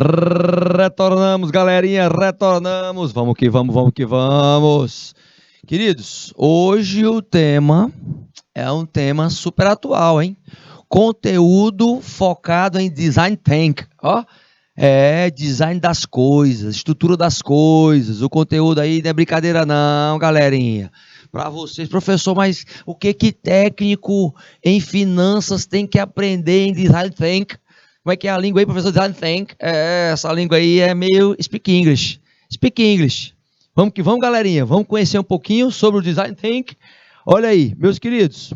Retornamos, galerinha, retornamos. Vamos que vamos, vamos que vamos. Queridos, hoje o tema é um tema super atual, hein? Conteúdo focado em design thinking, ó. Design das coisas, estrutura das coisas. O conteúdo aí não é brincadeira não, galerinha. Para vocês, professor, mas o que técnico em finanças tem que aprender em design thinking? Como é que é a língua aí, professor? Design thinking? Essa língua aí é meio speak English. Speak English. Vamos que vamos, galerinha. Vamos conhecer um pouquinho sobre o design thinking. Olha aí, meus queridos.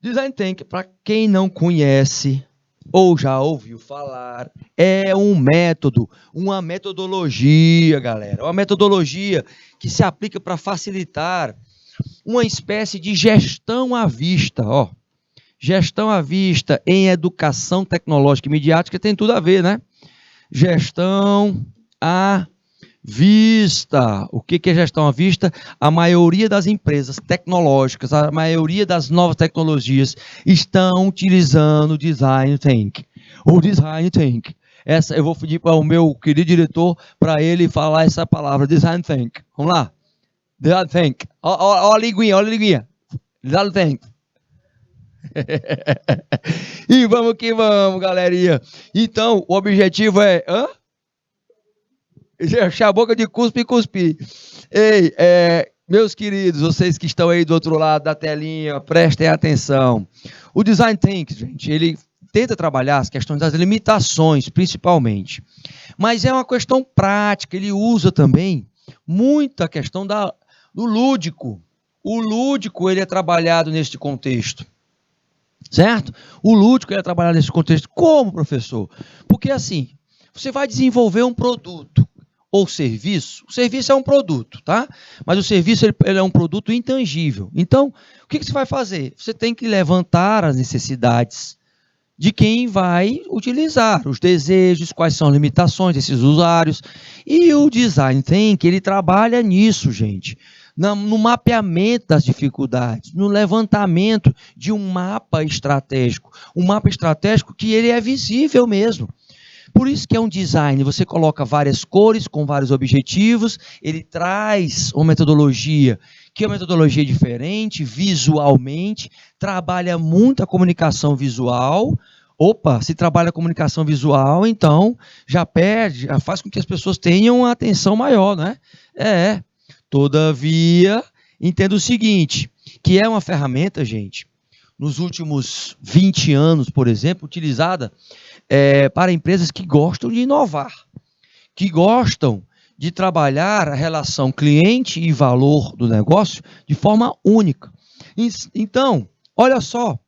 Design thinking, para quem não conhece ou já ouviu falar, é um método, uma metodologia, galera. Uma metodologia que se aplica para facilitar uma espécie de gestão à vista, ó. Gestão à vista em educação tecnológica e midiática tem tudo a ver, né? Gestão à vista. O que é gestão à vista? A maioria das empresas tecnológicas, a maioria das novas tecnologias estão utilizando o design thinking. O design thinking. Essa eu vou pedir para o meu querido diretor para ele falar essa palavra, design thinking. Vamos lá. Design thinking. Ó a linguinha, ó a linguinha. Design thinking. E vamos que vamos, galerinha. Então, o objetivo é... Encher a boca de cuspe e cuspir. Ei, meus queridos, vocês que estão aí do outro lado da telinha, prestem atenção. O design thinking, gente, ele tenta trabalhar as questões das limitações, principalmente. Mas é uma questão prática, ele usa também muita questão do lúdico. O lúdico, ele é trabalhado neste contexto. Certo? O lúdico é trabalhar nesse contexto. Como, professor? Porque assim, você vai desenvolver um produto ou serviço. O serviço é um produto, tá? Mas o serviço ele é um produto intangível. Então, o que você vai fazer? Você tem que levantar as necessidades de quem vai utilizar, os desejos, quais são as limitações desses usuários. E o design thinking, ele trabalha nisso, gente. No mapeamento das dificuldades, no levantamento de um mapa estratégico. Um mapa estratégico que ele é visível mesmo. Por isso que é um design, você coloca várias cores com vários objetivos, ele traz uma metodologia, que é uma metodologia diferente, visualmente, trabalha muito a comunicação visual. Opa, se trabalha a comunicação visual, então já faz com que as pessoas tenham uma atenção maior, né? Todavia, entenda o seguinte, que é uma ferramenta, gente, nos últimos 20 anos, por exemplo, utilizada para empresas que gostam de inovar, que gostam de trabalhar a relação cliente e valor do negócio de forma única. Então, olha só,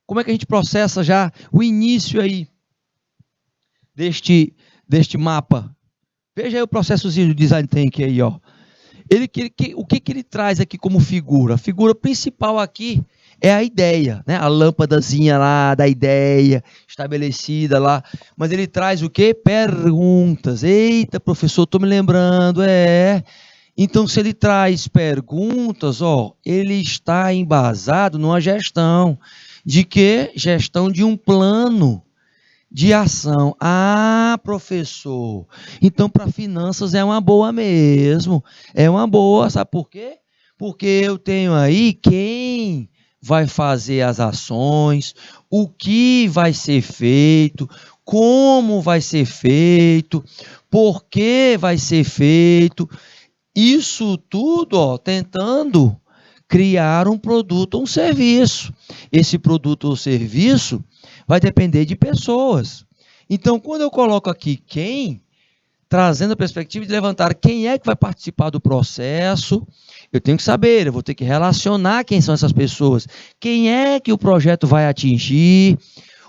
como é que a gente processa já o início aí deste mapa. Veja aí o processozinho do design thinking aí, ó. O que ele traz aqui como figura? A figura principal aqui é a ideia, né? A lâmpadazinha lá da ideia estabelecida lá. Mas ele traz o quê? Perguntas. Eita, professor, estou me lembrando. Então, se ele traz perguntas, ó, ele está embasado numa gestão. De quê? Gestão de um plano de ação. Ah, professor, então para finanças é uma boa mesmo. É uma boa, sabe por quê? Porque eu tenho aí quem vai fazer as ações, o que vai ser feito, como vai ser feito, por que vai ser feito. Isso tudo, ó, tentando criar um produto ou um serviço. Esse produto ou serviço vai depender de pessoas. Então, quando eu coloco aqui quem, trazendo a perspectiva de levantar quem é que vai participar do processo, eu tenho que saber, eu vou ter que relacionar quem são essas pessoas, quem é que o projeto vai atingir,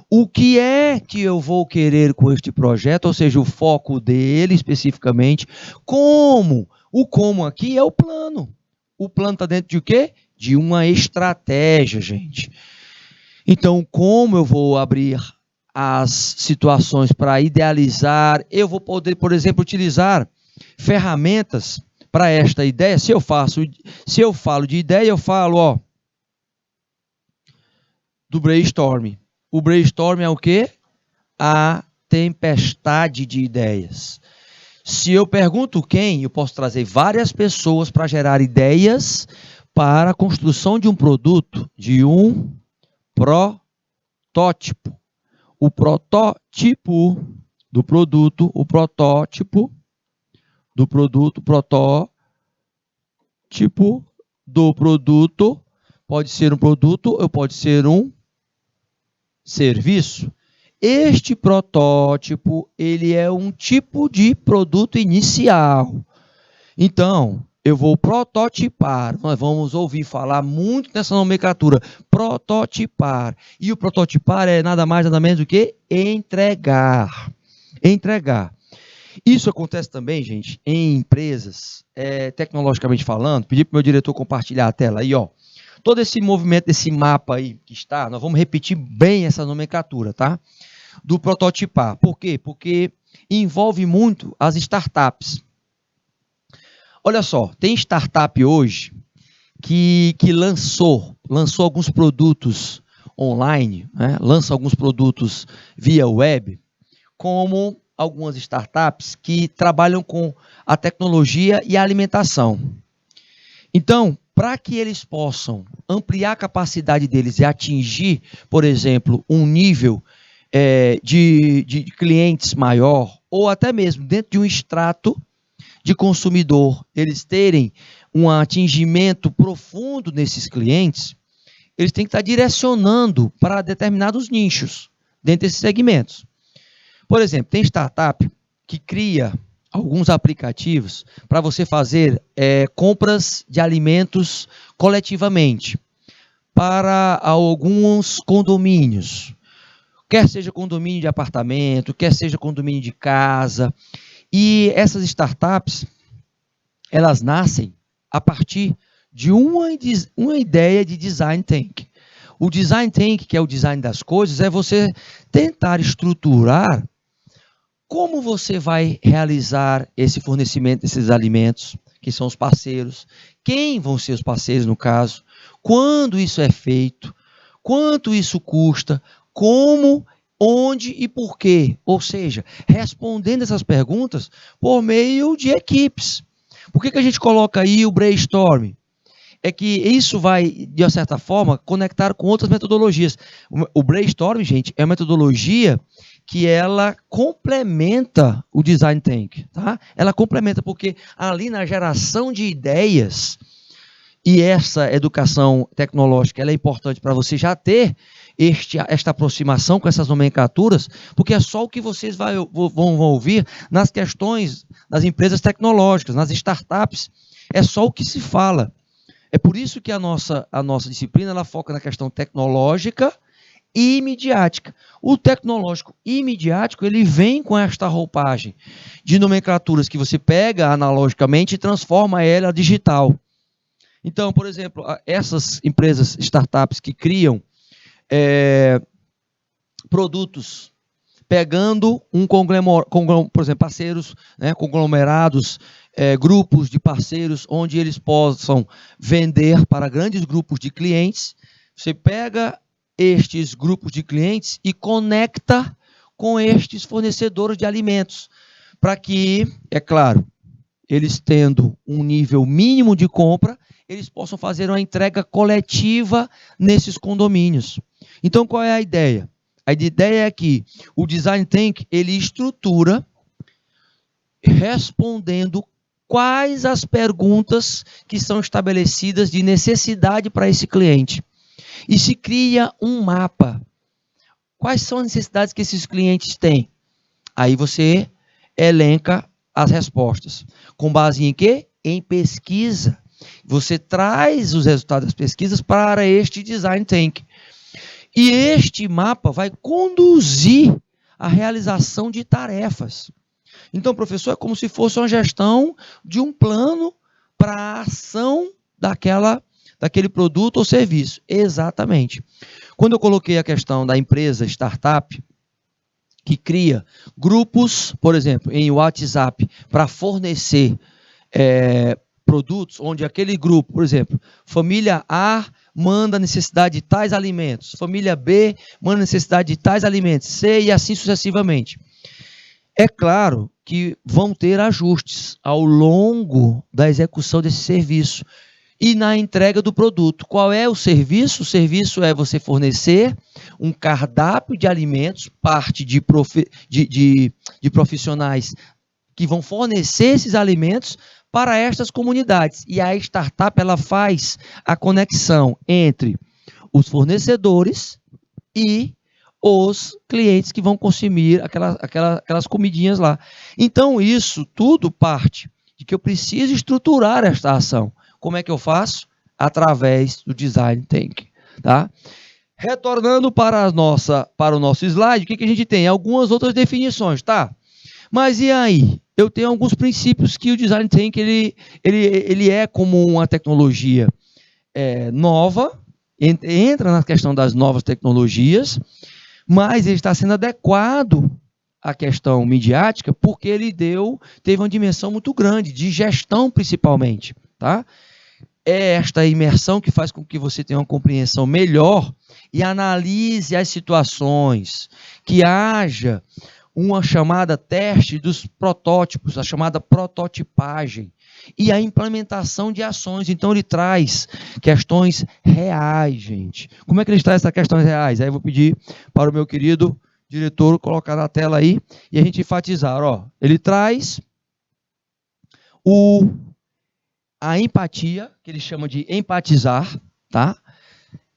o que é que eu vou querer com este projeto, ou seja, o foco dele especificamente, como. O como aqui é o plano. O plano está dentro de o quê? De uma estratégia, gente. Então, como eu vou abrir as situações para idealizar, eu vou poder, por exemplo, utilizar ferramentas para esta ideia. Se eu falo de ideia, eu falo, ó, do brainstorming. O brainstorming é o quê? A tempestade de ideias. Se eu pergunto quem, eu posso trazer várias pessoas para gerar ideias para a construção de um produto, de um protótipo. O protótipo do produto, pode ser um produto ou pode ser um serviço. Este protótipo, ele é um tipo de produto inicial. Então, eu vou prototipar. Nós vamos ouvir falar muito nessa nomenclatura, prototipar. E o prototipar é nada mais, nada menos do que entregar. Entregar. Isso acontece também, gente, em empresas, tecnologicamente falando. Pedi para o meu diretor compartilhar a tela aí, ó. Todo esse movimento, esse mapa aí que está, nós vamos repetir bem essa nomenclatura, tá? Do prototipar. Por quê? Porque envolve muito as startups. Olha só, tem startup hoje que lançou alguns produtos online, né? Lança alguns produtos via web, como algumas startups que trabalham com a tecnologia e a alimentação. Então, para que eles possam ampliar a capacidade deles e atingir, por exemplo, um nível de clientes maior, ou até mesmo dentro de um extrato de consumidor, eles terem um atingimento profundo nesses clientes, eles têm que estar direcionando para determinados nichos dentro desses segmentos. Por exemplo, tem startup que cria alguns aplicativos para você fazer compras de alimentos coletivamente para alguns condomínios, quer seja condomínio de apartamento, quer seja condomínio de casa. E essas startups, elas nascem a partir de uma ideia de design thinking. O design thinking, que é o design das coisas, é você tentar estruturar como você vai realizar esse fornecimento desses alimentos, que são os parceiros, quem vão ser os parceiros no caso, quando isso é feito, quanto isso custa, como, onde e por quê. Ou seja, respondendo essas perguntas por meio de equipes. Por que a gente coloca aí o brainstorming? É que isso vai, de uma certa forma, conectar com outras metodologias. O brainstorming, gente, é uma metodologia que ela complementa o design thinking, tá? Ela complementa, porque ali na geração de ideias, e essa educação tecnológica ela é importante para você já ter esta aproximação com essas nomenclaturas, porque é só o que vocês vão ouvir nas questões das empresas tecnológicas, nas startups, é só o que se fala. É por isso que a nossa disciplina ela foca na questão tecnológica e midiática. O tecnológico e midiático, ele vem com esta roupagem de nomenclaturas que você pega analogicamente e transforma ela digital. Então, por exemplo, essas empresas, startups que criam produtos, pegando por exemplo, parceiros, né, conglomerados, grupos de parceiros, onde eles possam vender para grandes grupos de clientes. Você pega estes grupos de clientes e conecta com estes fornecedores de alimentos, para que, é claro, eles tendo um nível mínimo de compra, eles possam fazer uma entrega coletiva nesses condomínios. Então, qual é a ideia? A ideia é que o Design Thinking, ele estrutura respondendo quais as perguntas que são estabelecidas de necessidade para esse cliente. E se cria um mapa. Quais são as necessidades que esses clientes têm? Aí você elenca as respostas. Com base em quê? Em pesquisa. Você traz os resultados das pesquisas para este Design Thinking. E este mapa vai conduzir a realização de tarefas. Então, professor, é como se fosse uma gestão de um plano para a ação daquele produto ou serviço. Exatamente. Quando eu coloquei a questão da empresa startup, que cria grupos, por exemplo, em WhatsApp, para fornecer produtos, onde aquele grupo, por exemplo, família A manda necessidade de tais alimentos, família B manda necessidade de tais alimentos, C e assim sucessivamente. É claro que vão ter ajustes ao longo da execução desse serviço e na entrega do produto. Qual é o serviço? O serviço é você fornecer um cardápio de alimentos, parte de profissionais que vão fornecer esses alimentos para estas comunidades. E a startup ela faz a conexão entre os fornecedores e os clientes que vão consumir aquelas comidinhas lá. Então, isso tudo parte de que eu preciso estruturar esta ação. Como é que eu faço? Através do Design Thinking. Tá? Retornando para o nosso slide, o que a gente tem? Algumas outras definições, tá? Mas e aí? Eu tenho alguns princípios que o Design Thinking ele é como uma tecnologia nova, entra na questão das novas tecnologias, mas ele está sendo adequado à questão midiática porque ele teve uma dimensão muito grande, de gestão principalmente. Tá? É esta imersão que faz com que você tenha uma compreensão melhor e analise as situações, que haja uma chamada teste dos protótipos, a chamada prototipagem, e a implementação de ações. Então, ele traz questões reais, gente. Como é que ele traz essas questões reais? Aí eu vou pedir para o meu querido diretor colocar na tela aí e a gente enfatizar. Ó, ele traz a empatia, que ele chama de empatizar, tá?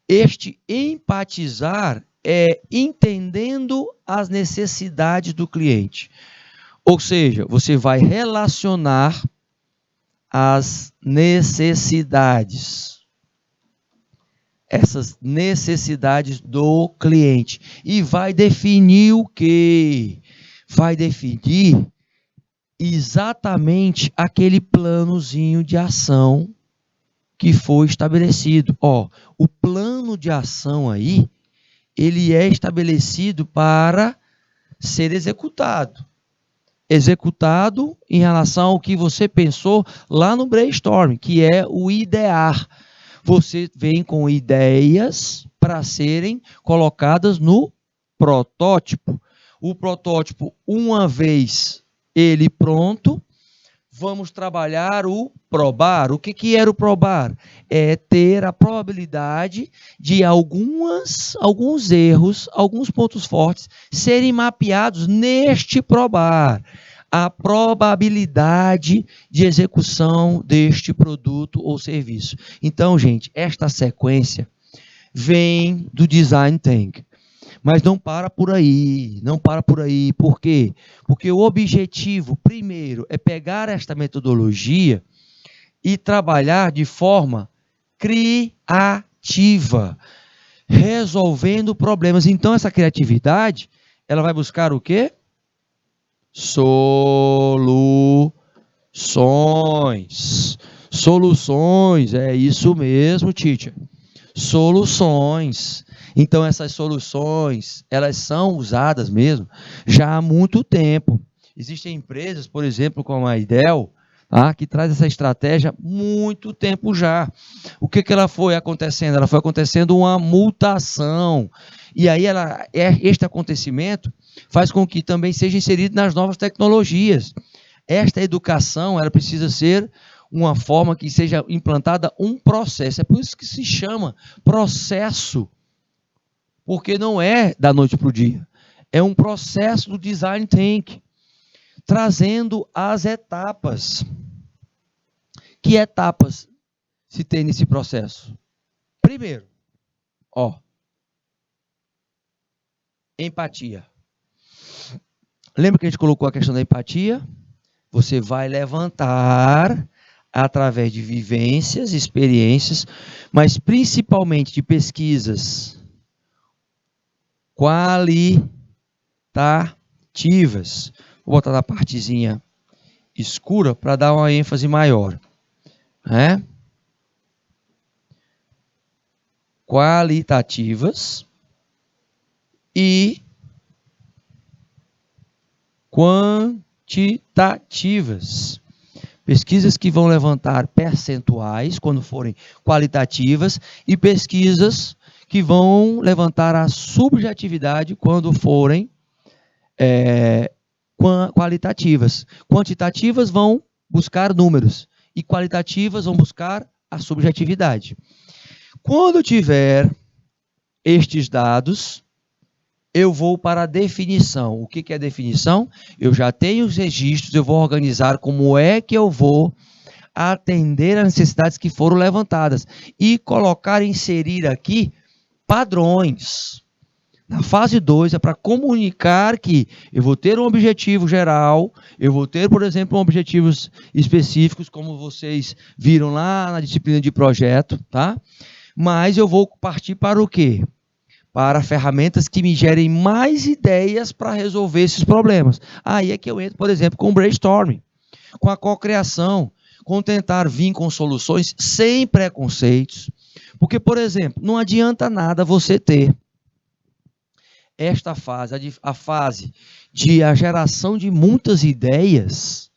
Este empatizar é entendendo as necessidades do cliente. Ou seja, você vai relacionar as necessidades, essas necessidades do cliente, e vai definir o quê? Vai definir exatamente aquele planozinho de ação que foi estabelecido. Ó, o plano de ação aí, ele é estabelecido para ser executado. Executado em relação ao que você pensou lá no brainstorming, que é o idear. Você vem com ideias para serem colocadas no protótipo. O protótipo, uma vez ele pronto, vamos trabalhar o probar. O que era o probar? É ter a probabilidade de alguns erros, alguns pontos fortes serem mapeados neste probar. A probabilidade de execução deste produto ou serviço. Então, gente, esta sequência vem do Design Thinking. Mas não para por aí, não para por aí. Por quê? Porque o objetivo, primeiro, é pegar esta metodologia e trabalhar de forma criativa, resolvendo problemas. Então, essa criatividade, ela vai buscar o quê? Soluções. Soluções, é isso mesmo, teacher. Soluções. Então, essas soluções, elas são usadas mesmo já há muito tempo. Existem empresas, por exemplo, como a Idel, que traz essa estratégia há muito tempo já. O que ela foi acontecendo? Ela foi acontecendo uma mutação. E aí, este acontecimento faz com que também seja inserido nas novas tecnologias. Esta educação, ela precisa ser uma forma que seja implantada um processo. É por isso que se chama processo, porque não é da noite para o dia. É um processo do Design Thinking, trazendo as etapas. Que etapas se tem nesse processo? Primeiro, empatia. Lembra que a gente colocou a questão da empatia? Você vai levantar através de vivências, experiências, mas principalmente de pesquisas qualitativas. Vou botar na partezinha escura para dar uma ênfase maior. Qualitativas e quantitativas. Pesquisas que vão levantar percentuais quando forem qualitativas e pesquisas que vão levantar a subjetividade quando forem qualitativas. Quantitativas vão buscar números e qualitativas vão buscar a subjetividade. Quando tiver estes dados, eu vou para a definição. O que é definição? Eu já tenho os registros, eu vou organizar como é que eu vou atender às necessidades que foram levantadas e colocar, inserir aqui padrões. Na fase 2 é para comunicar que eu vou ter um objetivo geral, eu vou ter, por exemplo, objetivos específicos, como vocês viram lá na disciplina de projeto, tá? Mas eu vou partir para o quê? Para ferramentas que me gerem mais ideias para resolver esses problemas. Aí é que eu entro, por exemplo, com o brainstorming, com a cocriação, com tentar vir com soluções sem preconceitos. Porque, por exemplo, não adianta nada você ter esta fase, a fase de a geração de muitas ideias,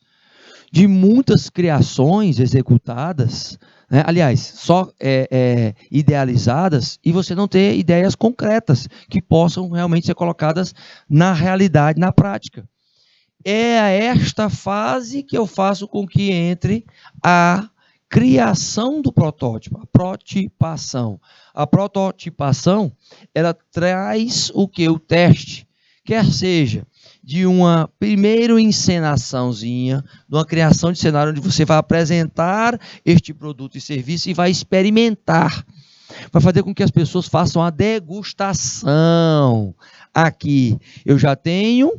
de muitas criações executadas, né? Aliás, só idealizadas, e você não ter ideias concretas que possam realmente ser colocadas na realidade, na prática. É esta fase que eu faço com que entre a criação do protótipo, a prototipação. A prototipação, ela traz o que? O teste, quer seja de uma primeira encenaçãozinha, de uma criação de cenário onde você vai apresentar este produto e serviço e vai experimentar. Vai fazer com que as pessoas façam a degustação. Aqui eu já tenho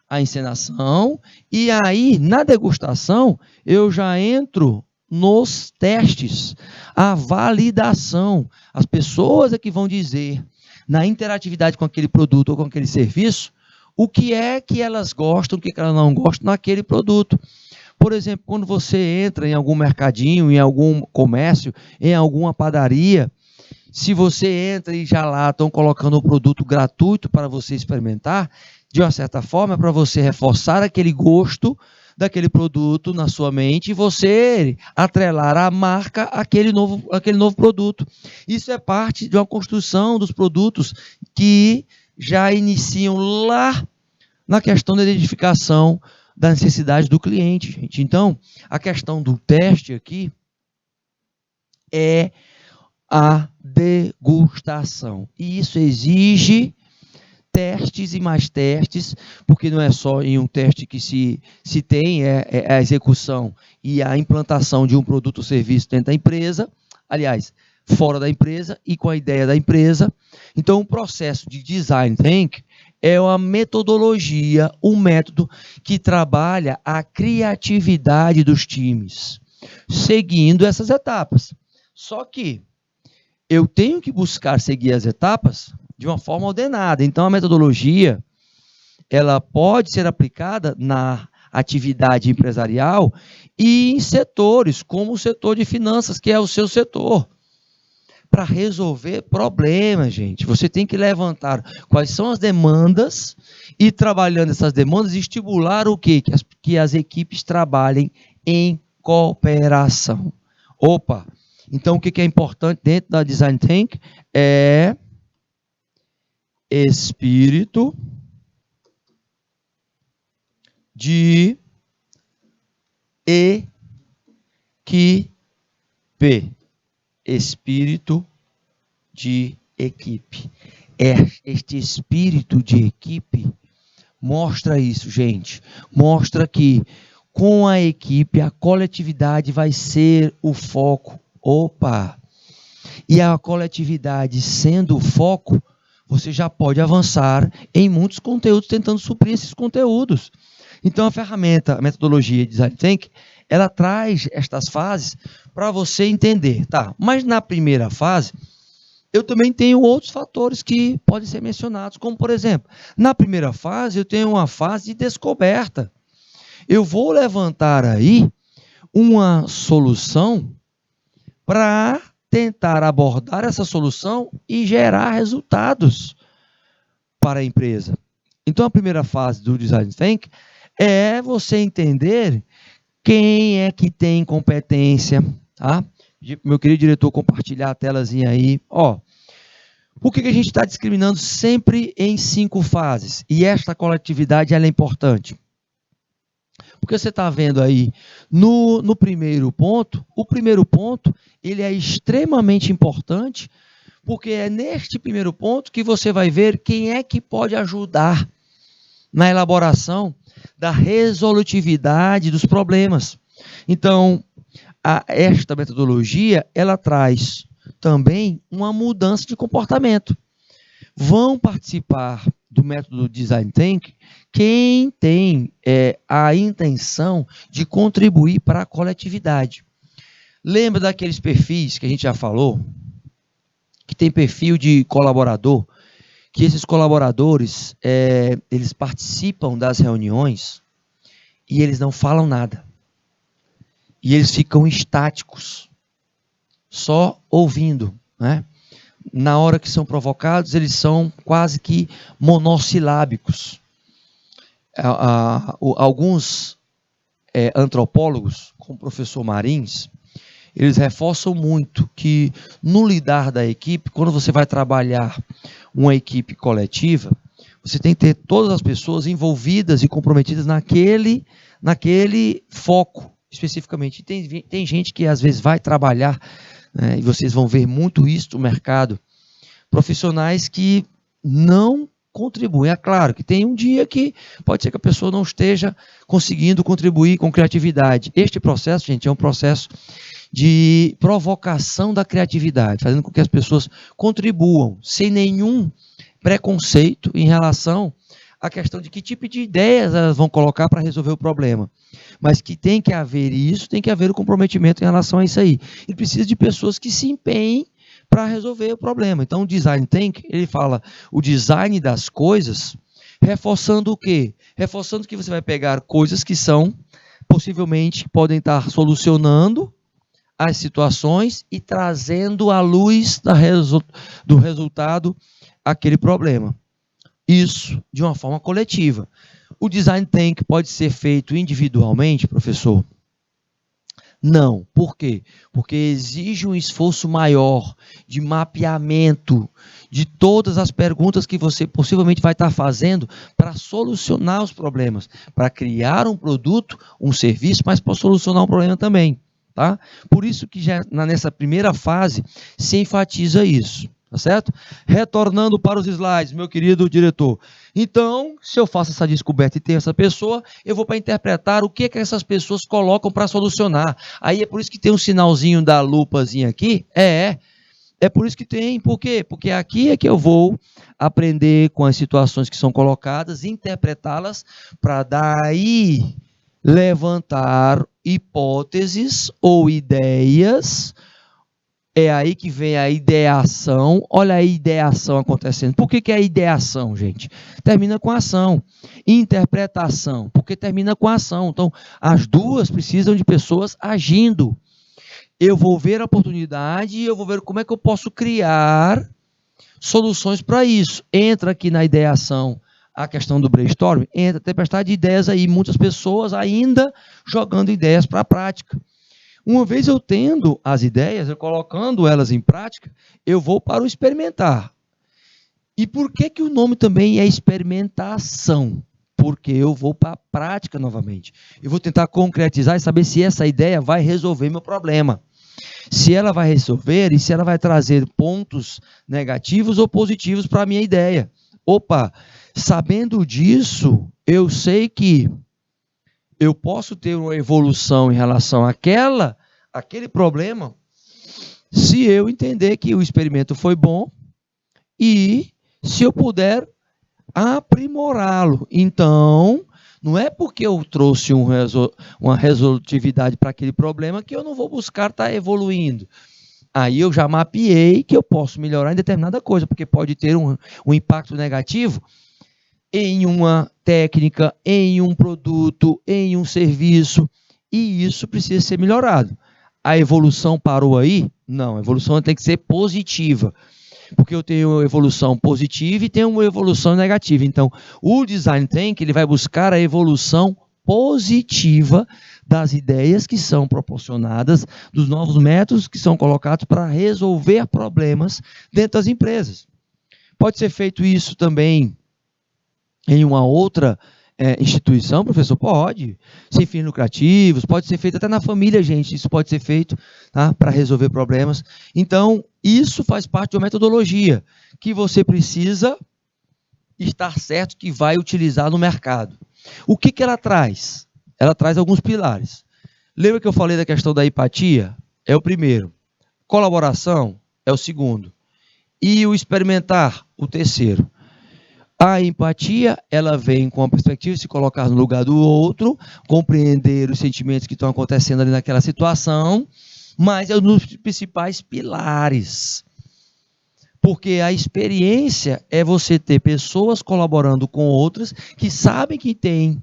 a encenação e aí na degustação eu já entro nos testes, a validação. As pessoas é que vão dizer, na interatividade com aquele produto ou com aquele serviço, o que é que elas gostam, o que elas não gostam naquele produto. Por exemplo, quando você entra em algum mercadinho, em algum comércio, em alguma padaria, se você entra e já lá estão colocando um produto gratuito para você experimentar, de uma certa forma, é para você reforçar aquele gosto daquele produto na sua mente e você atrelar a marca àquele novo produto. Isso é parte de uma construção dos produtos que já iniciam lá na questão da identificação da necessidade do cliente, gente. Então, a questão do teste aqui é a degustação. E isso exige testes e mais testes, porque não é só em um teste que se tem a execução e a implantação de um produto ou serviço dentro da empresa, aliás, fora da empresa e com a ideia da empresa. Então, o processo de Design Thinking é uma metodologia, um método que trabalha a criatividade dos times, seguindo essas etapas. Só que eu tenho que buscar seguir as etapas de uma forma ordenada. Então, a metodologia, ela pode ser aplicada na atividade empresarial e em setores, como o setor de finanças, que é o seu setor. Para resolver problemas, gente, você tem que levantar quais são as demandas e, trabalhando essas demandas, estimular o quê? Que as equipes trabalhem em cooperação. Opa! Então, o que é importante dentro da Design Thinking é espírito de equipe. Espírito de equipe. Este espírito de equipe mostra isso, gente. Mostra que com a equipe, a coletividade vai ser o foco. Opa! E a coletividade sendo o foco, você já pode avançar em muitos conteúdos tentando suprir esses conteúdos. Então, a metodologia de Design Thinking, ela traz estas fases para você entender, tá? Mas na primeira fase, eu também tenho outros fatores que podem ser mencionados, como, por exemplo, na primeira fase, eu tenho uma fase de descoberta. Eu vou levantar aí uma solução para tentar abordar essa solução e gerar resultados para a empresa. Então, a primeira fase do Design Thinking é você entender quem é que tem competência, tá? Meu querido diretor, compartilhar a telazinha aí. Ó, por que a gente está discriminando sempre em 5 fases? E esta coletividade ela é importante. Porque você está vendo aí no primeiro ponto, o primeiro ponto ele é extremamente importante, porque é neste primeiro ponto que você vai ver quem é que pode ajudar na elaboração da resolutividade dos problemas. Então, esta metodologia, ela traz também uma mudança de comportamento. Vão participar do método Design Thinking quem tem a intenção de contribuir para a coletividade. Lembra daqueles perfis que a gente já falou? Que tem perfil de colaborador, que esses colaboradores, eles participam das reuniões e eles não falam nada. E eles ficam estáticos, só ouvindo, né? Na hora que são provocados, eles são quase que monossilábicos. Alguns antropólogos, como o professor Marins, eles reforçam muito que no lidar da equipe, quando você vai trabalhar uma equipe coletiva, você tem que ter todas as pessoas envolvidas e comprometidas naquele foco, especificamente. Tem gente que às vezes vai trabalhar, né, e vocês vão ver muito isso no mercado, profissionais que não contribuem. É claro que tem um dia que pode ser que a pessoa não esteja conseguindo contribuir com criatividade. Este processo, gente, é um processo de provocação da criatividade, fazendo com que as pessoas contribuam sem nenhum preconceito em relação à questão de que tipo de ideias elas vão colocar para resolver o problema. Mas que tem que haver isso, tem que haver o comprometimento em relação a isso aí. E precisa de pessoas que se empenhem para resolver o problema. Então, o Design Thinking, ele fala o design das coisas, reforçando o quê? Reforçando que você vai pegar coisas que são, possivelmente, podem estar solucionando as situações e trazendo à luz do resultado aquele problema. Isso de uma forma coletiva. O Design Thinking pode ser feito individualmente, professor? Não. Por quê? Porque exige um esforço maior de mapeamento de todas as perguntas que você possivelmente vai estar fazendo para solucionar os problemas, para criar um produto, um serviço, mas para solucionar um problema também. Tá? Por isso que já nessa primeira fase se enfatiza isso, tá certo? Retornando para os slides, meu querido diretor. Então, se eu faço essa descoberta e tenho essa pessoa, eu vou para interpretar o que essas pessoas colocam para solucionar. Aí é por isso que tem um sinalzinho da lupazinha aqui. É por isso que tem. Por quê? Porque aqui é que eu vou aprender com as situações que são colocadas, interpretá-las, para daí levantar hipóteses ou ideias. É aí que vem a ideação. Olha a ideação acontecendo. Por que é a ideação, gente? Termina com ação. Interpretação, porque termina com ação. Então, as duas precisam de pessoas agindo. Eu vou ver a oportunidade e eu vou ver como é que eu posso criar soluções para isso. Entra aqui na ideação a questão do brainstorming, entra a tempestade de ideias aí, muitas pessoas ainda jogando ideias para a prática. Uma vez eu tendo as ideias, eu colocando elas em prática, eu vou para o experimentar. E por que o nome também é experimentação? Porque eu vou para a prática novamente. Eu vou tentar concretizar e saber se essa ideia vai resolver meu problema. Se ela vai resolver e se ela vai trazer pontos negativos ou positivos para a minha ideia. Opa, sabendo disso, eu sei que eu posso ter uma evolução em relação àquele problema, se eu entender que o experimento foi bom e se eu puder aprimorá-lo. Então, não é porque eu trouxe uma resolutividade para aquele problema que eu não vou buscar estar evoluindo. Aí eu já mapeei que eu posso melhorar em determinada coisa, porque pode ter um impacto negativo em uma técnica, em um produto, em um serviço, e isso precisa ser melhorado. A evolução parou aí? Não, a evolução tem que ser positiva, porque eu tenho uma evolução positiva e tenho uma evolução negativa. Então, o Design Thinking ele vai buscar a evolução positiva das ideias que são proporcionadas, dos novos métodos que são colocados para resolver problemas dentro das empresas. Pode ser feito isso também em uma outra instituição, professor? Pode. Sem fins lucrativos, pode ser feito até na família, gente. Isso pode ser feito, tá? Para resolver problemas. Então, isso faz parte de uma metodologia que você precisa estar certo que vai utilizar no mercado. O que ela traz? Ela traz alguns pilares. Lembra que eu falei da questão da empatia? É o primeiro. Colaboração é o segundo. E o experimentar, o terceiro. A empatia, ela vem com a perspectiva de se colocar no lugar do outro, compreender os sentimentos que estão acontecendo ali naquela situação, mas é um dos principais pilares. Porque a experiência é você ter pessoas colaborando com outras que sabem que têm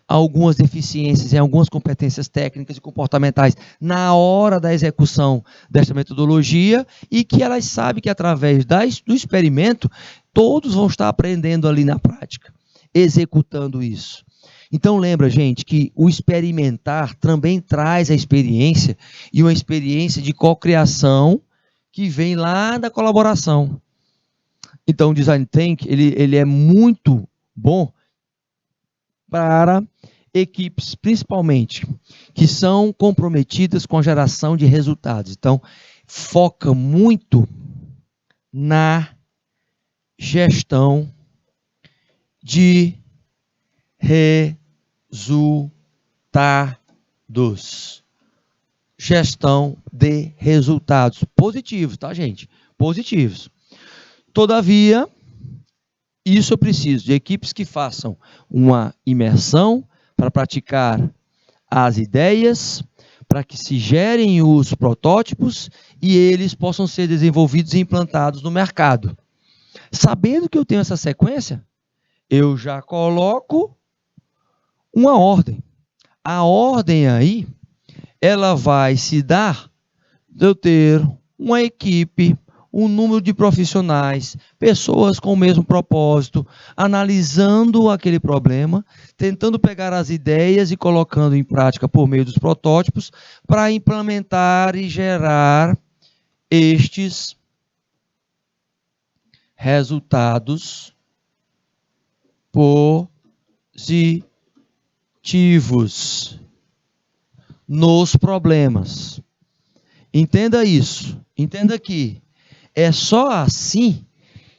algumas deficiências em algumas competências técnicas e comportamentais na hora da execução desta metodologia e que elas sabem que através do experimento todos vão estar aprendendo ali na prática, executando isso. Então lembra, gente, que o experimentar também traz a experiência e uma experiência de cocriação que vem lá da colaboração. Então o Design Thinking, ele é muito bom para equipes, principalmente, que são comprometidas com a geração de resultados. Então, foca muito na gestão de resultados. Gestão de resultados positivos, tá, gente? Positivos. Todavia, isso eu preciso de equipes que façam uma imersão para praticar as ideias, para que se gerem os protótipos e eles possam ser desenvolvidos e implantados no mercado. Sabendo que eu tenho essa sequência, eu já coloco uma ordem. A ordem aí, ela vai se dar de eu ter uma equipe, um número de profissionais, pessoas com o mesmo propósito, analisando aquele problema, tentando pegar as ideias e colocando em prática por meio dos protótipos para implementar e gerar estes resultados positivos nos problemas. Entenda isso. Entenda que é só assim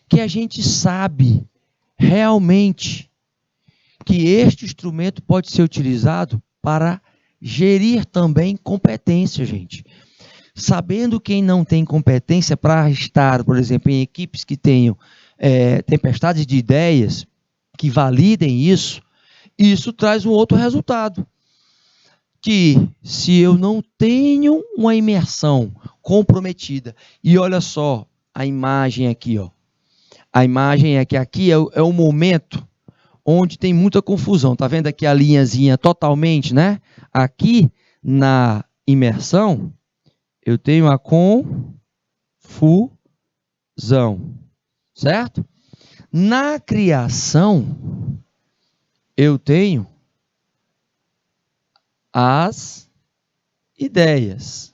que a gente sabe realmente que este instrumento pode ser utilizado para gerir também competência, gente. Sabendo quem não tem competência para estar, por exemplo, em equipes que tenham tempestades de ideias, que validem isso, isso traz um outro resultado. Que se eu não tenho uma imersão comprometida, e olha só a imagem aqui, ó. A imagem é que aqui é o momento onde tem muita confusão. Tá vendo aqui a linhazinha totalmente, né? Aqui na imersão, eu tenho a confusão, certo? Na criação, eu tenho as ideias.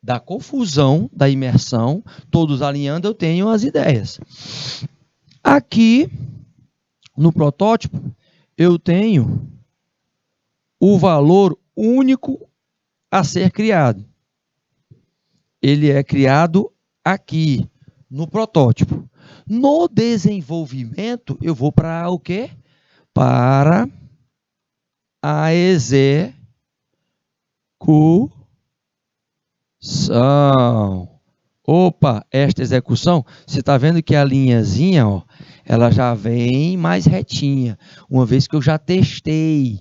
Da confusão, da imersão, todos alinhando, eu tenho as ideias. Aqui, no protótipo, eu tenho o valor único a ser criado. Ele é criado aqui, no protótipo. No desenvolvimento, eu vou para o quê? Para a execução. Opa, esta execução, você está vendo que a linhazinha, ó, ela já vem mais retinha, uma vez que eu já testei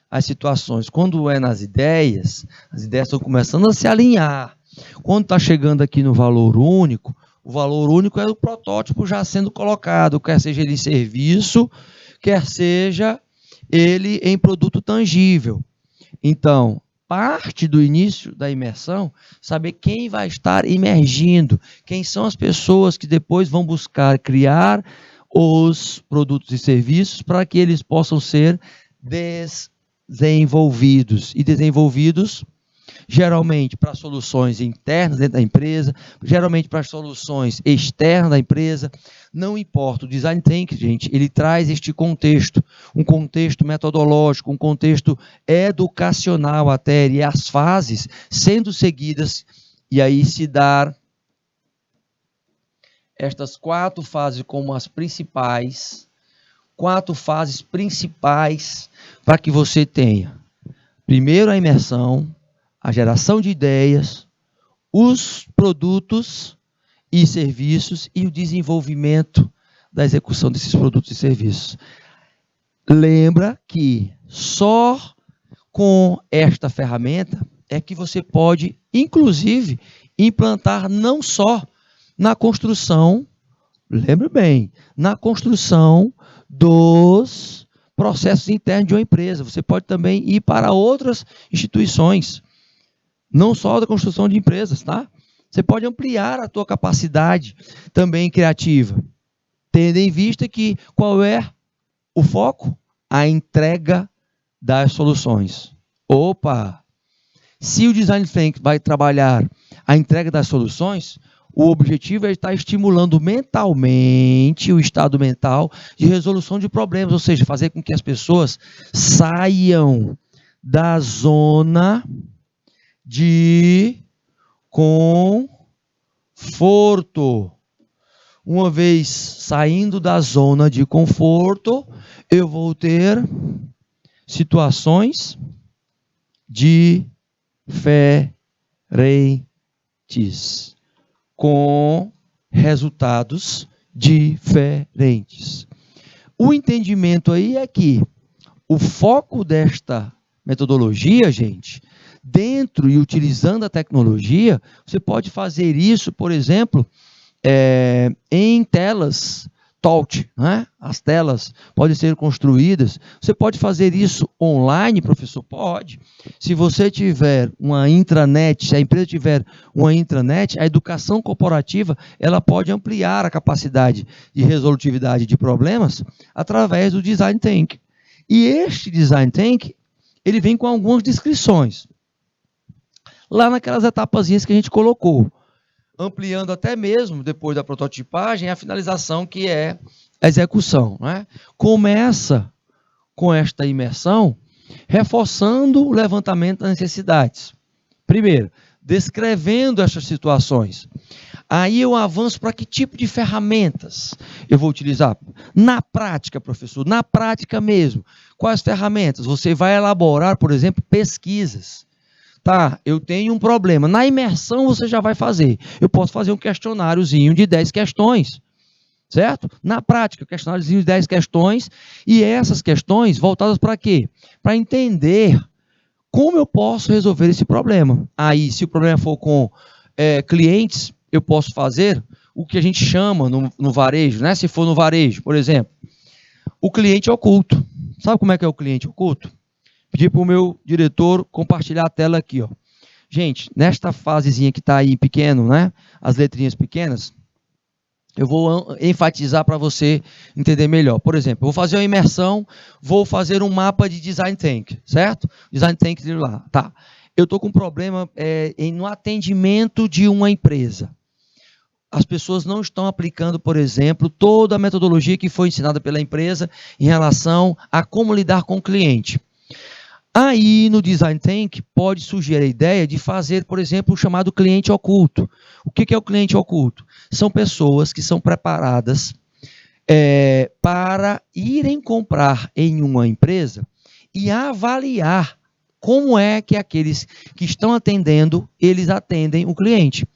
as situações. Quando é nas ideias, as ideias estão começando a se alinhar. Quando está chegando aqui no valor único, o valor único é o protótipo já sendo colocado, quer seja ele em serviço, quer seja ele em produto tangível. Então, parte do início da imersão, saber quem vai estar imergindo, quem são as pessoas que depois vão buscar criar os produtos e serviços para que eles possam ser desenvolvidos. E desenvolvidos geralmente para soluções internas dentro da empresa, geralmente para soluções externas da empresa. Não importa, o Design Thinking, gente, ele traz este contexto, um contexto metodológico, um contexto educacional até, e as fases sendo seguidas, e aí se dar estas 4 fases como as principais, 4 fases principais para que você tenha. Primeiro, a imersão, a geração de ideias, os produtos e serviços e o desenvolvimento da execução desses produtos e serviços. Lembra que só com esta ferramenta é que você pode, inclusive, implantar não só na construção, lembre bem, na construção dos processos internos de uma empresa. Você pode também ir para outras instituições, não só da construção de empresas, tá? Você pode ampliar a tua capacidade também criativa, tendo em vista que qual é o foco? A entrega das soluções. Opa! Se o Design Thinking vai trabalhar a entrega das soluções, o objetivo é estar estimulando mentalmente o estado mental de resolução de problemas, ou seja, fazer com que as pessoas saiam da zona de conforto. Uma vez saindo da zona de conforto, eu vou ter situações diferentes, com resultados diferentes. O entendimento aí é que o foco desta metodologia, gente, dentro e utilizando a tecnologia, você pode fazer isso, por exemplo, em telas touch, né? As telas podem ser construídas. Você pode fazer isso online, professor? Pode. Se você tiver uma intranet, se a empresa tiver uma intranet, a educação corporativa ela pode ampliar a capacidade de resolutividade de problemas através do Design Thinking. E este Design Thinking, ele vem com algumas descrições. Lá naquelas etapazinhas que a gente colocou, ampliando até mesmo, depois da prototipagem, a finalização, que é a execução, né? Começa com esta imersão, reforçando o levantamento das necessidades. Primeiro, descrevendo essas situações. Aí eu avanço para que tipo de ferramentas eu vou utilizar? Na prática, professor, na prática mesmo. Quais ferramentas? Você vai elaborar, por exemplo, pesquisas. Tá, eu tenho um problema. Na imersão você já vai fazer. Eu posso fazer um questionáriozinho de 10 questões, certo? Na prática, questionáriozinho de 10 questões, e essas questões voltadas para quê? Para entender como eu posso resolver esse problema. Aí, se o problema for com clientes, eu posso fazer o que a gente chama no varejo, né? Se for no varejo, por exemplo, o cliente oculto. Sabe como é que é o cliente oculto? Pedir para o meu diretor compartilhar a tela aqui, ó. Gente, nesta fasezinha que está aí pequeno, né? As letrinhas pequenas, eu vou enfatizar para você entender melhor. Por exemplo, eu vou fazer uma imersão, vou fazer um mapa de Design Thinking, certo? Design Thinking lá, tá. Eu estou com um problema no atendimento de uma empresa. As pessoas não estão aplicando, por exemplo, toda a metodologia que foi ensinada pela empresa em relação a como lidar com o cliente. Aí, no Design Thinking, pode surgir a ideia de fazer, por exemplo, o chamado cliente oculto. O que é o cliente oculto? São pessoas que são preparadas para irem comprar em uma empresa e avaliar como é que aqueles que estão atendendo, eles atendem o cliente.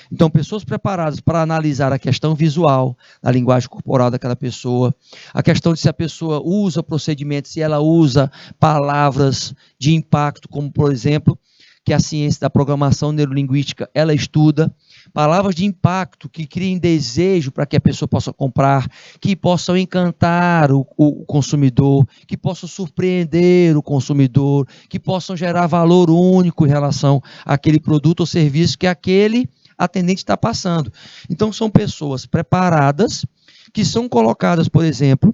Então, pessoas preparadas para analisar a questão visual, a linguagem corporal daquela pessoa, a questão de se a pessoa usa procedimentos, se ela usa palavras de impacto, como, por exemplo, que a ciência da programação neurolinguística, ela estuda, palavras de impacto que criem desejo para que a pessoa possa comprar, que possam encantar o consumidor, que possam surpreender o consumidor, que possam gerar valor único em relação àquele produto ou serviço que aquele atendente está passando. Então, são pessoas preparadas que são colocadas, por exemplo,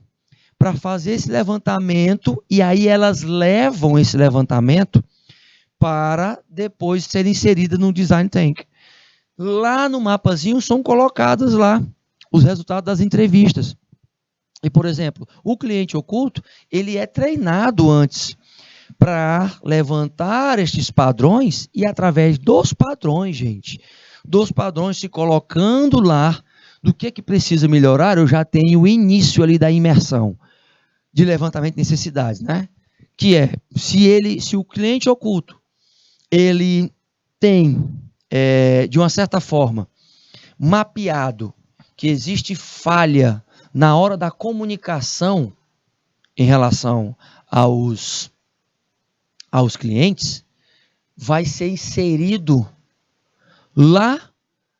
para fazer esse levantamento, e aí elas levam esse levantamento para depois ser inserida no Design Thinking. Lá no mapazinho são colocados lá os resultados das entrevistas. E, por exemplo, o cliente oculto, ele é treinado antes para levantar estes padrões e através dos padrões, gente, dos padrões se colocando lá, do que precisa melhorar, eu já tenho o início ali da imersão de levantamento de necessidades, né? Que é, se o cliente oculto, ele tem, de uma certa forma, mapeado que existe falha na hora da comunicação em relação aos clientes, vai ser inserido lá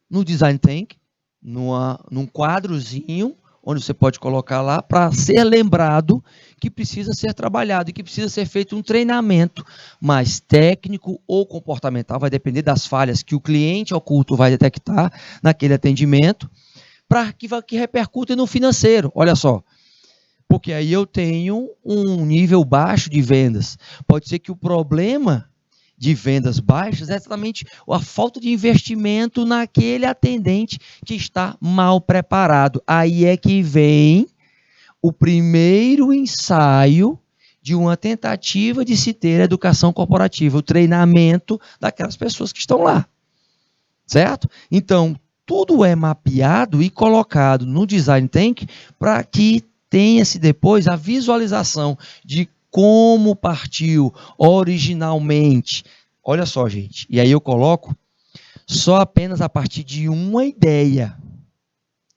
no Design Thinking, num quadrozinho, onde você pode colocar lá, para ser lembrado que precisa ser trabalhado e que precisa ser feito um treinamento mais técnico ou comportamental, vai depender das falhas que o cliente oculto vai detectar naquele atendimento, para que repercuta no financeiro. Olha só, porque aí eu tenho um nível baixo de vendas. Pode ser que o problema de vendas baixas é exatamente a falta de investimento naquele atendente que está mal preparado. Aí é que vem o primeiro ensaio de uma tentativa de se ter educação corporativa, o treinamento daquelas pessoas que estão lá. Certo? Então, tudo é mapeado e colocado no Design Thinking para que tenha-se depois a visualização de como partiu originalmente. Olha só, gente, e aí eu coloco só apenas a partir de uma ideia.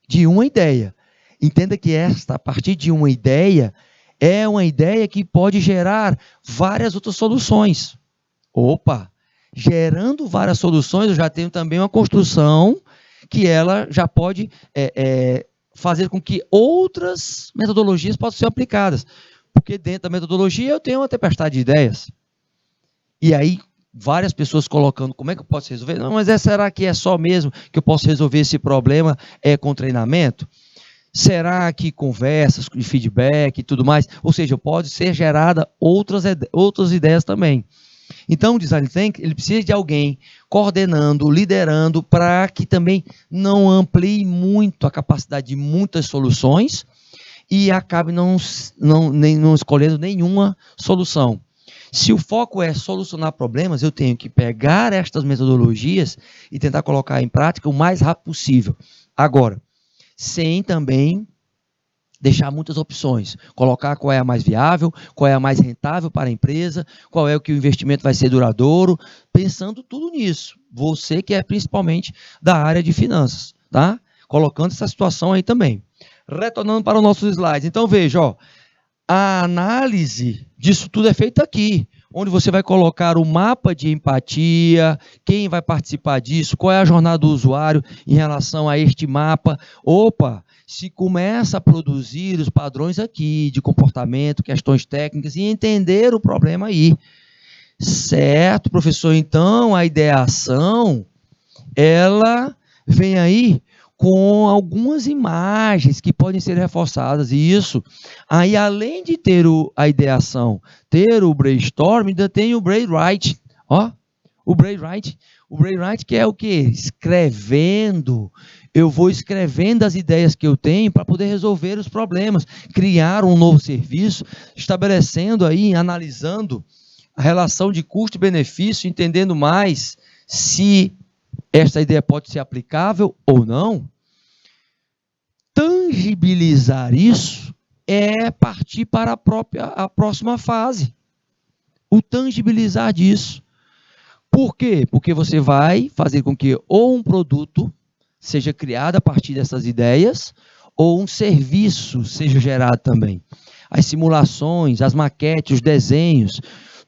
De uma ideia. Entenda que a partir de uma ideia, é uma ideia que pode gerar várias outras soluções. Opa! Gerando várias soluções, eu já tenho também uma construção que ela já pode fazer com que outras metodologias possam ser aplicadas. Porque dentro da metodologia eu tenho uma tempestade de ideias. E aí, várias pessoas colocando, como é que eu posso resolver? Não, mas será que é só mesmo que eu posso resolver esse problema com treinamento? Será que conversas, feedback e tudo mais? Ou seja, pode ser gerada outras ideias também. Então, o Design Thinking, ele precisa de alguém coordenando, liderando, para que também não amplie muito a capacidade de muitas soluções e acabe não escolhendo nenhuma solução. Se o foco é solucionar problemas, eu tenho que pegar estas metodologias e tentar colocar em prática o mais rápido possível. Agora, sem também deixar muitas opções, colocar qual é a mais viável, qual é a mais rentável para a empresa, qual é o que o investimento vai ser duradouro, pensando tudo nisso. Você que é principalmente da área de finanças, tá? Colocando essa situação aí também. Retornando para os nossos slides. Então, veja, ó, a análise disso tudo é feita aqui, onde você vai colocar o mapa de empatia, quem vai participar disso, qual é a jornada do usuário em relação a este mapa. Opa, se começa a produzir os padrões aqui de comportamento, questões técnicas e entender o problema aí. Certo, professor? Então, a ideação, ela vem aí com algumas imagens que podem ser reforçadas, e isso, aí além de ter a ideação, ter o brainstorm, ainda tem o brainwriting, ó, o brainwriting que é o quê? Escrevendo, eu vou escrevendo as ideias que eu tenho para poder resolver os problemas, criar um novo serviço, estabelecendo aí, analisando a relação de custo e benefício, entendendo mais se esta ideia pode ser aplicável ou não. Tangibilizar isso é partir para a próxima fase. O tangibilizar disso. Por quê? Porque você vai fazer com que ou um produto seja criado a partir dessas ideias, ou um serviço seja gerado também. As simulações, as maquetes, os desenhos,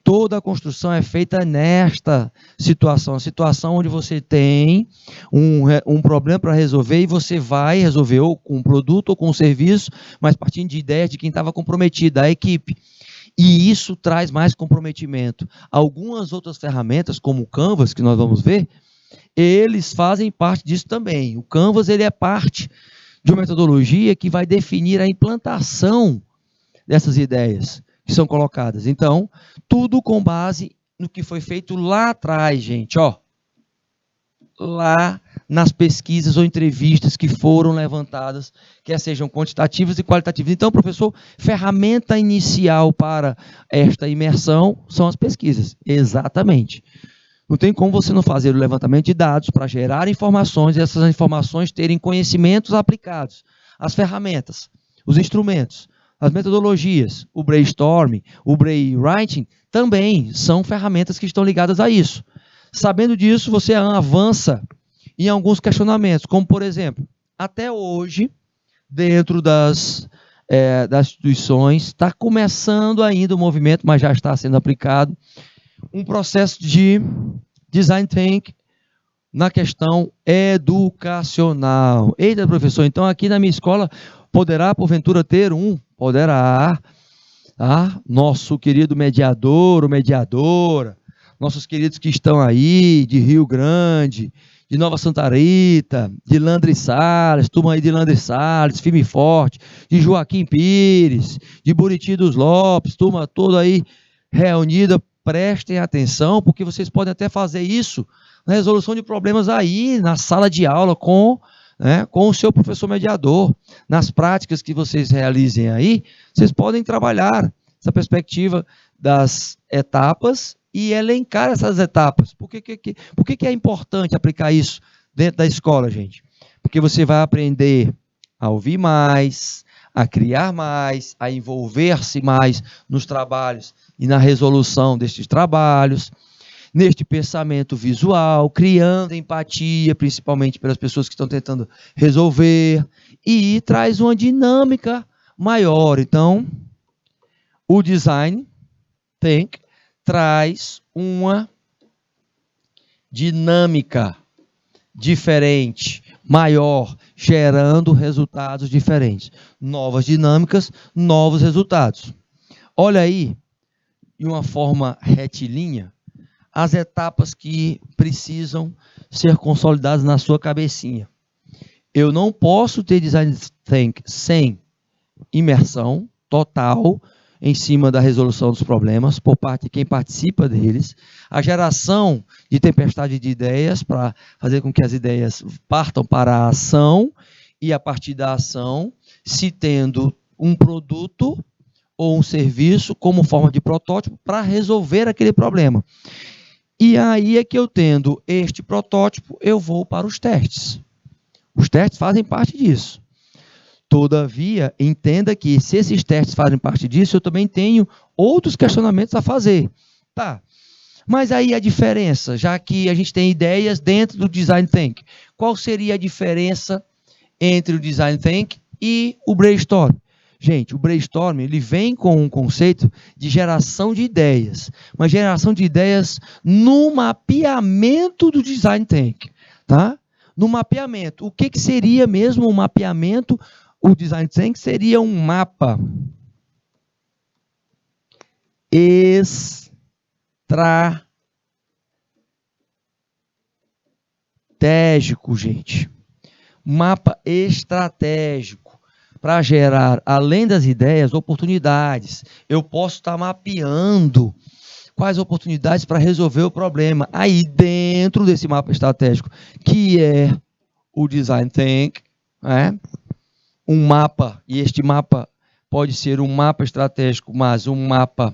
toda a construção é feita nesta situação, a situação onde você tem um problema para resolver e você vai resolver ou com um produto ou com um serviço, mas partindo de ideias de quem estava comprometido, a equipe. E isso traz mais comprometimento. Algumas outras ferramentas, como o Canvas, que nós vamos ver, eles fazem parte disso também. O Canvas ele é parte de uma metodologia que vai definir a implantação dessas ideias que são colocadas. Então, tudo com base no que foi feito lá atrás, gente, ó. Lá nas pesquisas ou entrevistas que foram levantadas, quer sejam quantitativas e qualitativas. Então, professor, ferramenta inicial para esta imersão são as pesquisas. Exatamente. Não tem como você não fazer o levantamento de dados para gerar informações e essas informações terem conhecimentos aplicados. As ferramentas, os instrumentos, as metodologias, o brainstorming, o brainwriting também são ferramentas que estão ligadas a isso. Sabendo disso, você avança em alguns questionamentos, como, por exemplo, até hoje, dentro das instituições, está começando ainda o movimento, mas já está sendo aplicado, um processo de design thinking na questão educacional. Eita, professor, então aqui na minha escola poderá, porventura, ter poderá, tá? Nosso querido mediador ou mediadora, nossos queridos que estão aí, de Rio Grande, de Nova Santa Rita, de Landre Salles, turma aí de Landre Salles, firme e forte, de Joaquim Pires, de Buriti dos Lopes, turma toda aí reunida, prestem atenção, porque vocês podem até fazer isso na resolução de problemas aí, na sala de aula, com o seu professor mediador. Nas práticas que vocês realizem aí, vocês podem trabalhar essa perspectiva das etapas e elencar essas etapas. Por que é importante aplicar isso dentro da escola, gente? Porque você vai aprender a ouvir mais, a criar mais, a envolver-se mais nos trabalhos e na resolução destes trabalhos, neste pensamento visual, criando empatia, principalmente pelas pessoas que estão tentando resolver, e traz uma dinâmica maior. Então, o design think traz uma dinâmica diferente, maior, gerando resultados diferentes. Novas dinâmicas, novos resultados. Olha aí, de uma forma retilínea, as etapas que precisam ser consolidadas na sua cabecinha. Eu não posso ter design think sem imersão total em cima da resolução dos problemas por parte de quem participa deles, a geração de tempestade de ideias para fazer com que as ideias partam para a ação e a partir da ação, se tendo um produto ou um serviço como forma de protótipo para resolver aquele problema. E aí é que eu tendo este protótipo, eu vou para os testes. Os testes fazem parte disso. Todavia, entenda que se esses testes fazem parte disso, eu também tenho outros questionamentos a fazer. Tá, mas aí a diferença, já que a gente tem ideias dentro do Design Think, qual seria a diferença entre o Design Think e o Brainstorm? Gente, o brainstorming, ele vem com um conceito de geração de ideias, mas geração de ideias no mapeamento do design thinking, tá? No mapeamento. O que seria mesmo um mapeamento? O design thinking seria um mapa estratégico, gente. Mapa estratégico. Para gerar, além das ideias, oportunidades. Eu posso estar mapeando quais oportunidades para resolver o problema. Aí, dentro desse mapa estratégico, que é o Design Think, um mapa, e este mapa pode ser um mapa estratégico, mas um mapa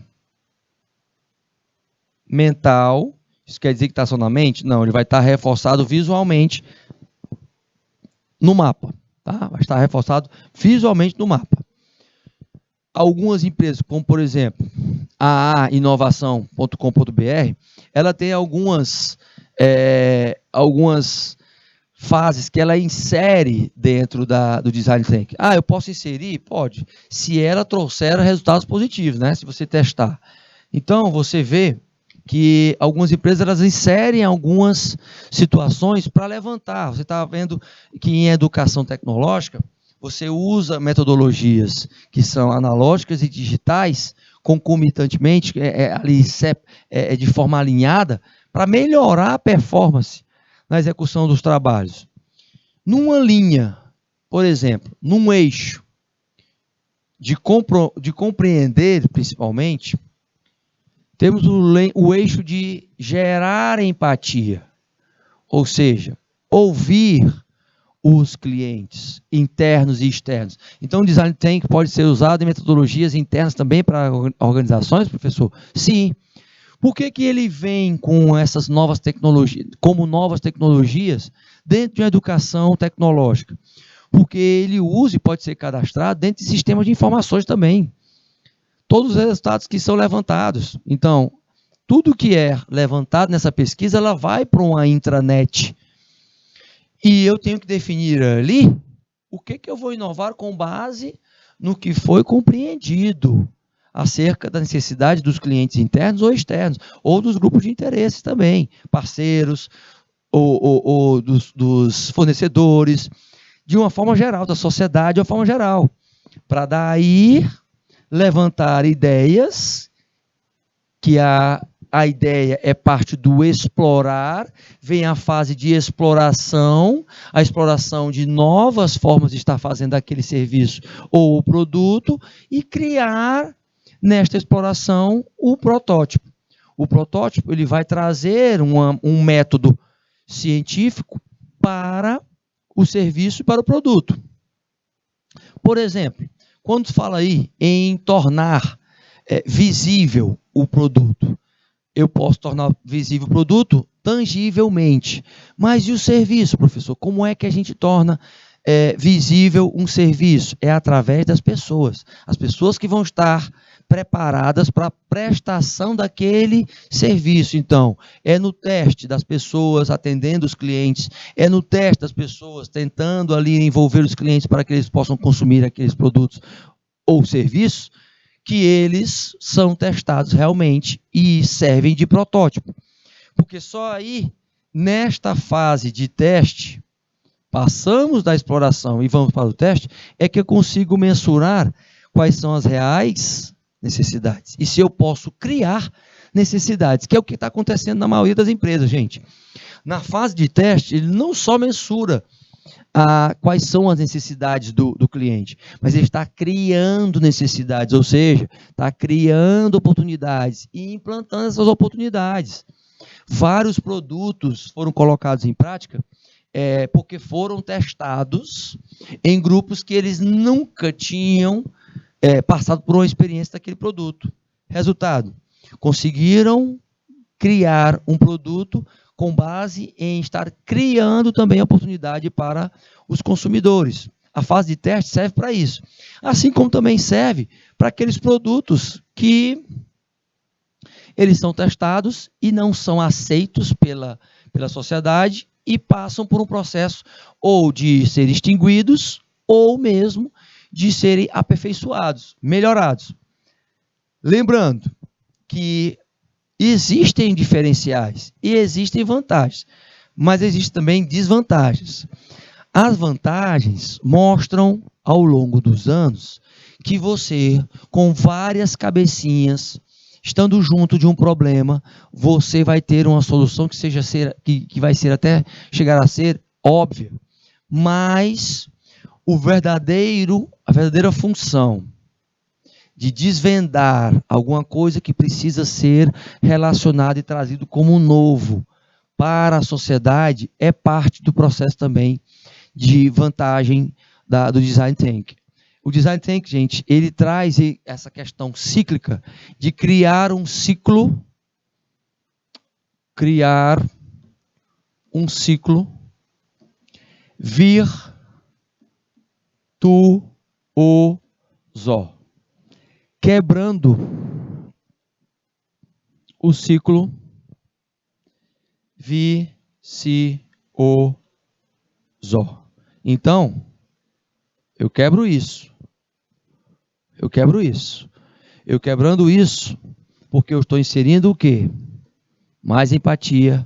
mental. Isso quer dizer que está só na mente? Não, ele vai estar reforçado visualmente no mapa. Tá? Vai estar reforçado visualmente no mapa. Algumas empresas, como por exemplo, a inovação.com.br, ela tem algumas fases que ela insere dentro do Design Thinking. Eu posso inserir? Pode. Se ela trouxer resultados positivos, né? Se você testar. Então, você vê que algumas empresas elas inserem algumas situações para levantar. Você está vendo que em educação tecnológica, você usa metodologias que são analógicas e digitais, concomitantemente, de forma alinhada, para melhorar a performance na execução dos trabalhos. Numa linha, por exemplo, num eixo de compreender, principalmente, Temos o eixo de gerar empatia, ou seja, ouvir os clientes internos e externos. Então, o Design Thinking pode ser usado em metodologias internas também para organizações, professor? Sim. Por que ele vem com essas novas tecnologias, como novas tecnologias, dentro de uma educação tecnológica? Porque ele usa e pode ser cadastrado dentro de sistemas de informações também. Todos os resultados que são levantados. Então, tudo que é levantado nessa pesquisa, ela vai para uma intranet. E eu tenho que definir ali o que eu vou inovar com base no que foi compreendido acerca da necessidade dos clientes internos ou externos, ou dos grupos de interesse também, parceiros, ou dos fornecedores, de uma forma geral, da sociedade de uma forma geral, para daí levantar ideias, que a ideia é parte do explorar, vem a fase de exploração, a exploração de novas formas de estar fazendo aquele serviço ou o produto, e criar, nesta exploração, o protótipo. O protótipo ele vai trazer um método científico para o serviço e para o produto. Por exemplo, quando se fala aí em tornar visível o produto, eu posso tornar visível o produto tangivelmente. Mas e o serviço, professor? Como é que a gente torna visível um serviço? É através das pessoas. As pessoas que vão estar preparadas para a prestação daquele serviço. Então, é no teste das pessoas atendendo os clientes, é no teste das pessoas tentando ali envolver os clientes para que eles possam consumir aqueles produtos ou serviços, que eles são testados realmente e servem de protótipo. Porque só aí, nesta fase de teste, passamos da exploração e vamos para o teste, é que eu consigo mensurar quais são as reais necessidades. E se eu posso criar necessidades, que é o que está acontecendo na maioria das empresas, gente. Na fase de teste, ele não só mensura quais são as necessidades do cliente, mas ele está criando necessidades, ou seja, está criando oportunidades e implantando essas oportunidades. Vários produtos foram colocados em prática porque foram testados em grupos que eles nunca tinham passado por uma experiência daquele produto. Resultado, conseguiram criar um produto com base em estar criando também oportunidade para os consumidores. A fase de teste serve para isso. Assim como também serve para aqueles produtos que eles são testados e não são aceitos pela sociedade e passam por um processo ou de serem extinguidos ou mesmo de serem aperfeiçoados, melhorados. Lembrando que existem diferenciais e existem vantagens, mas existem também desvantagens. As vantagens mostram, ao longo dos anos, que você, com várias cabecinhas, estando junto de um problema, você vai ter uma solução que vai ser até chegar a ser óbvia, mas a verdadeira função de desvendar alguma coisa que precisa ser relacionada e trazido como novo para a sociedade é parte do processo também de vantagem do Design Thinking. O Design Thinking, gente, ele traz essa questão cíclica de criar um ciclo virtuoso, quebrando o ciclo vicioso. Então, eu quebro isso. Eu quebrando isso, porque eu estou inserindo o quê? Mais empatia,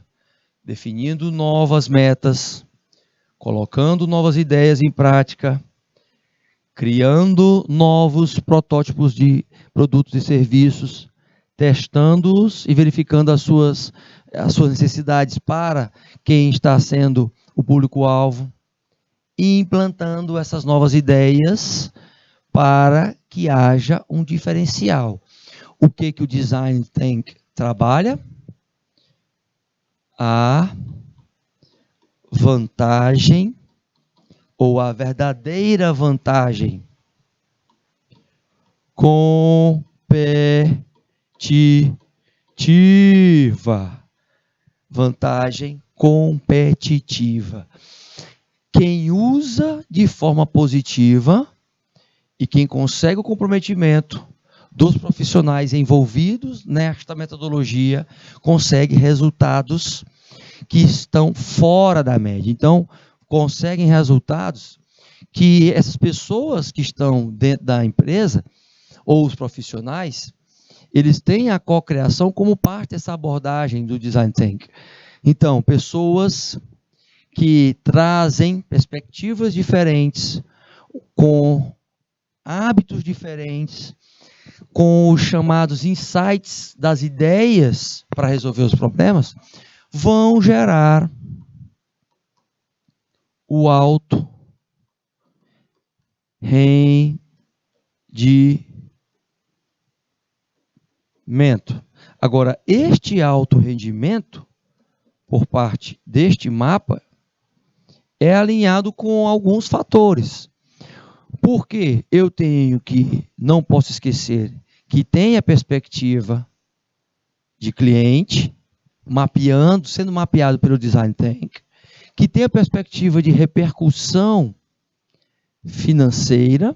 definindo novas metas, colocando novas ideias em prática, criando novos protótipos de produtos e serviços, testando-os e verificando as suas necessidades para quem está sendo o público-alvo e implantando essas novas ideias para que haja um diferencial. O que o Design Thinking trabalha a vantagem ou a verdadeira vantagem competitiva. Vantagem competitiva. Quem usa de forma positiva e quem consegue o comprometimento dos profissionais envolvidos nesta metodologia consegue resultados que estão fora da média. Então, conseguem resultados que essas pessoas que estão dentro da empresa, ou os profissionais, eles têm a cocriação como parte dessa abordagem do Design Thinking. Então, pessoas que trazem perspectivas diferentes, com hábitos diferentes, com os chamados insights das ideias para resolver os problemas, vão gerar o alto rendimento. Agora, este alto rendimento, por parte deste mapa, é alinhado com alguns fatores. Porque eu tenho que, não posso esquecer, que tem a perspectiva de cliente, sendo mapeado pelo Design Thinking, que tem a perspectiva de repercussão financeira,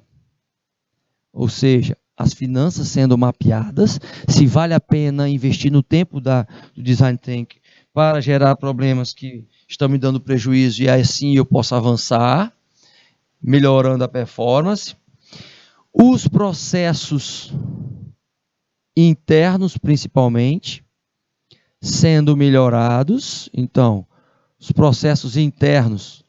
ou seja, as finanças sendo mapeadas, se vale a pena investir no tempo do Design Thinking para gerar problemas que estão me dando prejuízo e assim eu posso avançar, melhorando a performance. Os processos internos, principalmente, sendo melhorados. Então, os processos internos,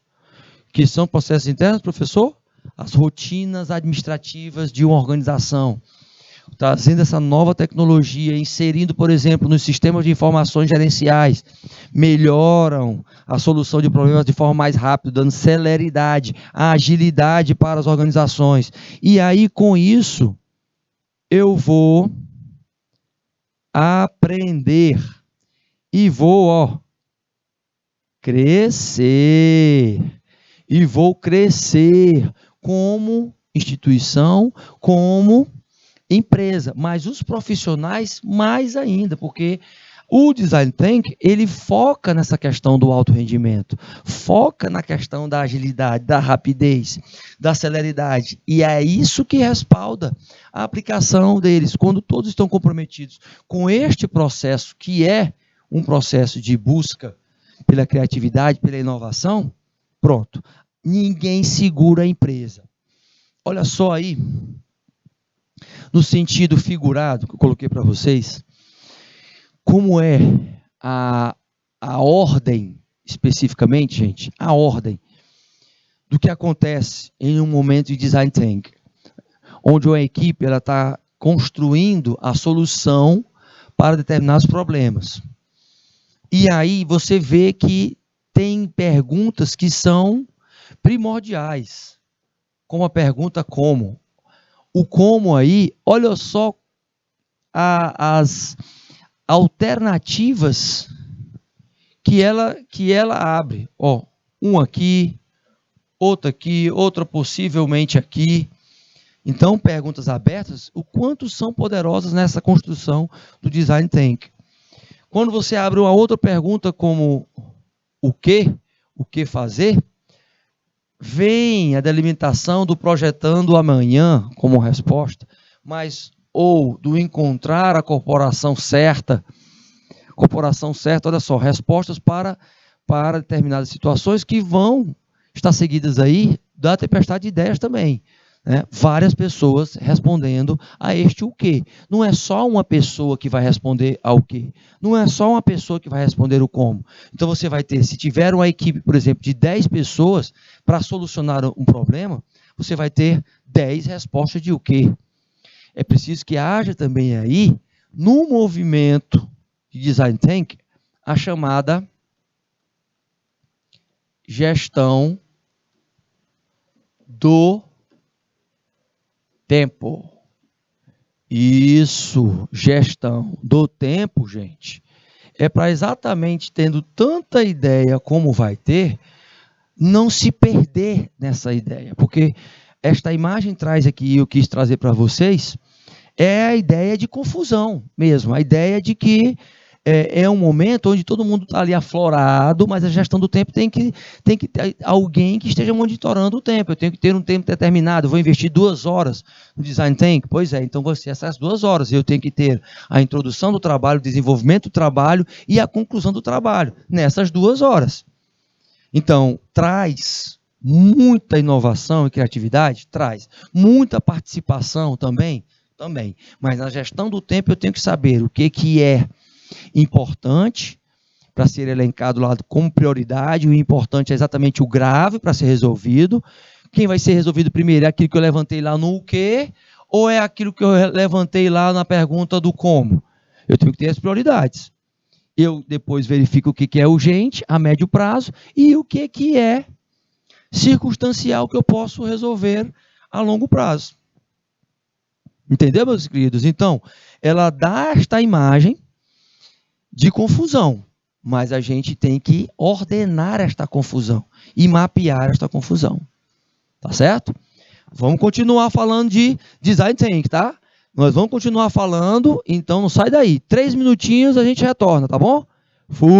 que são processos internos, professor? As rotinas administrativas de uma organização. Trazendo essa nova tecnologia, inserindo, por exemplo, nos sistemas de informações gerenciais, melhoram a solução de problemas de forma mais rápida, dando celeridade, agilidade para as organizações. E aí, com isso, eu vou aprender e vou crescer. E vou crescer como instituição, como empresa, mas os profissionais mais ainda, porque o Design Thinking, ele foca nessa questão do alto rendimento, foca na questão da agilidade, da rapidez, da celeridade, e é isso que respalda a aplicação deles, quando todos estão comprometidos com este processo, que é um processo de busca pela criatividade, pela inovação, pronto, ninguém segura a empresa. Olha só aí, no sentido figurado que eu coloquei para vocês, como é a ordem, especificamente, gente, a ordem do que acontece em um momento de Design Thinking, onde uma equipe está construindo a solução para determinados problemas. E aí você vê que tem perguntas que são primordiais, como a pergunta como. O como aí, olha só as alternativas que ela abre. Um aqui, outra possivelmente aqui. Então, perguntas abertas, o quanto são poderosas nessa construção do Design Thinking. Quando você abre uma outra pergunta como o que fazer, vem a delimitação do projetando amanhã como resposta, mas ou do encontrar a corporação certa, olha só, respostas para determinadas situações que vão estar seguidas aí da tempestade de ideias também. Né? Várias pessoas respondendo a este o quê. Não é só uma pessoa que vai responder ao quê. Não é só uma pessoa que vai responder o como. Então você vai ter, se tiver uma equipe, por exemplo, de 10 pessoas para solucionar um problema, você vai ter 10 respostas de o quê. É preciso que haja também aí, no movimento de Design Thinking, a chamada gestão do tempo. Isso, gestão do tempo, gente, é para exatamente tendo tanta ideia como vai ter, não se perder nessa ideia, porque esta imagem traz aqui, eu quis trazer para vocês, é a ideia de confusão mesmo, a ideia de que é um momento onde todo mundo está ali aflorado, mas a gestão do tempo tem que ter alguém que esteja monitorando o tempo. Eu tenho que ter um tempo determinado, eu vou investir 2 horas no Design Thinking. Pois é, então vai ser essas 2 horas. Eu tenho que ter a introdução do trabalho, o desenvolvimento do trabalho e a conclusão do trabalho nessas 2 horas. Então, traz muita inovação e criatividade? Traz. Muita participação também? Também. Mas na gestão do tempo eu tenho que saber o que é importante para ser elencado lá como prioridade, o importante é exatamente o grave para ser resolvido. Quem vai ser resolvido primeiro é aquilo que eu levantei lá no o quê, ou é aquilo que eu levantei lá na pergunta do como? Eu tenho que ter as prioridades. Eu depois verifico o que é urgente, a médio prazo, e o que é circunstancial que eu posso resolver a longo prazo. Entendeu, meus queridos? Então, ela dá esta imagem de confusão, mas a gente tem que ordenar esta confusão e mapear esta confusão. Tá certo? Vamos continuar falando de Design Thinking, tá? Nós vamos continuar falando, então não sai daí. 3 minutinhos a gente retorna, tá bom? Fui!